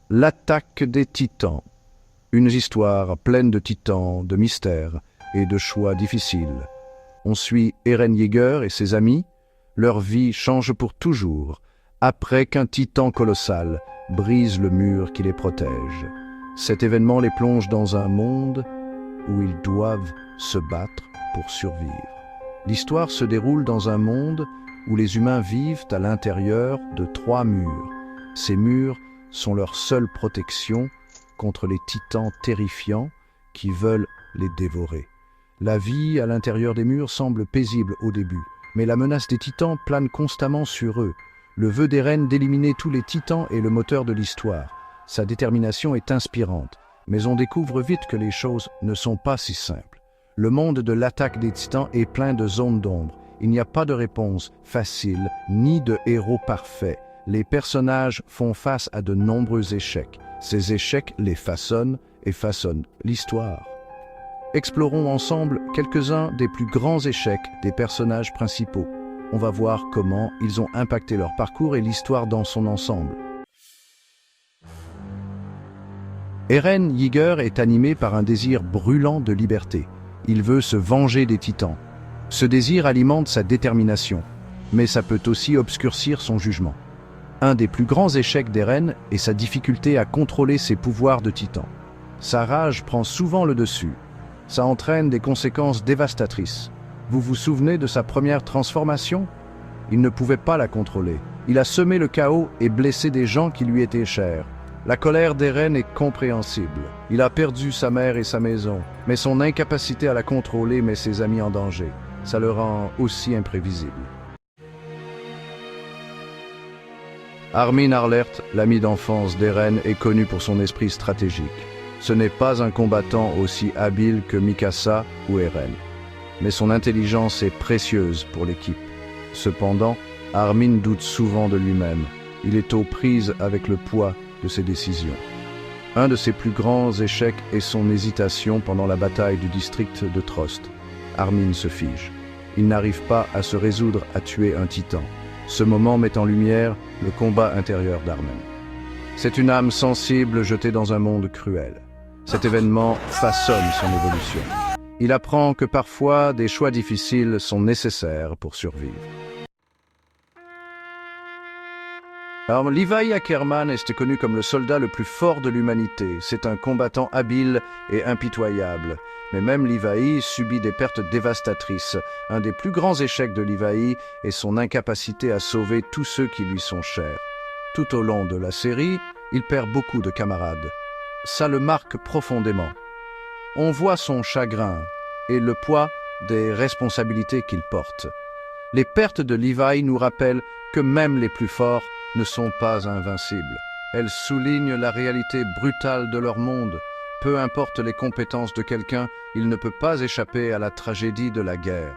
L'attaque des titans. Une histoire pleine de titans, de mystères et de choix difficiles. On suit Eren Yeager et ses amis. Leur vie change pour toujours, après qu'un titan colossal brise le mur qui les protège. Cet événement les plonge dans un monde où ils doivent se battre pour survivre. L'histoire se déroule dans un monde où les humains vivent à l'intérieur de 3 murs. Ces murs sont leur seule protection contre les titans terrifiants qui veulent les dévorer. La vie à l'intérieur des murs semble paisible au début, mais la menace des titans plane constamment sur eux. Le vœu d'Eren d'éliminer tous les titans est le moteur de l'histoire. Sa détermination est inspirante, mais on découvre vite que les choses ne sont pas si simples. Le monde de l'attaque des titans est plein de zones d'ombre. Il n'y a pas de réponse facile, ni de héros parfait. Les personnages font face à de nombreux échecs. Ces échecs les façonnent et façonnent l'histoire. Explorons ensemble quelques-uns des plus grands échecs des personnages principaux. On va voir comment ils ont impacté leur parcours et l'histoire dans son ensemble. Eren Yeager est animé par un désir brûlant de liberté. Il veut se venger des titans. Ce désir alimente sa détermination, mais ça peut aussi obscurcir son jugement. Un des plus grands échecs d'Eren est sa difficulté à contrôler ses pouvoirs de titan. Sa rage prend souvent le dessus. Ça entraîne des conséquences dévastatrices. Vous vous souvenez de sa première transformation? Il ne pouvait pas la contrôler. Il a semé le chaos et blessé des gens qui lui étaient chers. La colère d'Eren est compréhensible. Il a perdu sa mère et sa maison, mais son incapacité à la contrôler met ses amis en danger. Ça le rend aussi imprévisible. Armin Arlert, l'ami d'enfance d'Eren, est connu pour son esprit stratégique. Ce n'est pas un combattant aussi habile que Mikasa ou Eren, mais son intelligence est précieuse pour l'équipe. Cependant, Armin doute souvent de lui-même. Il est aux prises avec le poids de ses décisions. Un de ses plus grands échecs est son hésitation pendant la bataille du district de Trost. Armin se fige. Il n'arrive pas à se résoudre à tuer un titan. Ce moment met en lumière le combat intérieur d'Armin. C'est une âme sensible jetée dans un monde cruel. Cet événement façonne son évolution. Il apprend que parfois des choix difficiles sont nécessaires pour survivre. Alors, Levi Ackerman est connu comme le soldat le plus fort de l'humanité. C'est un combattant habile et impitoyable. Mais même Levi subit des pertes dévastatrices. Un des plus grands échecs de Levi est son incapacité à sauver tous ceux qui lui sont chers. Tout au long de la série, il perd beaucoup de camarades. Ça le marque profondément. On voit son chagrin et le poids des responsabilités qu'il porte. Les pertes de Levi nous rappellent que même les plus forts ne sont pas invincibles. Elles soulignent la réalité brutale de leur monde. Peu importe les compétences de quelqu'un, il ne peut pas échapper à la tragédie de la guerre.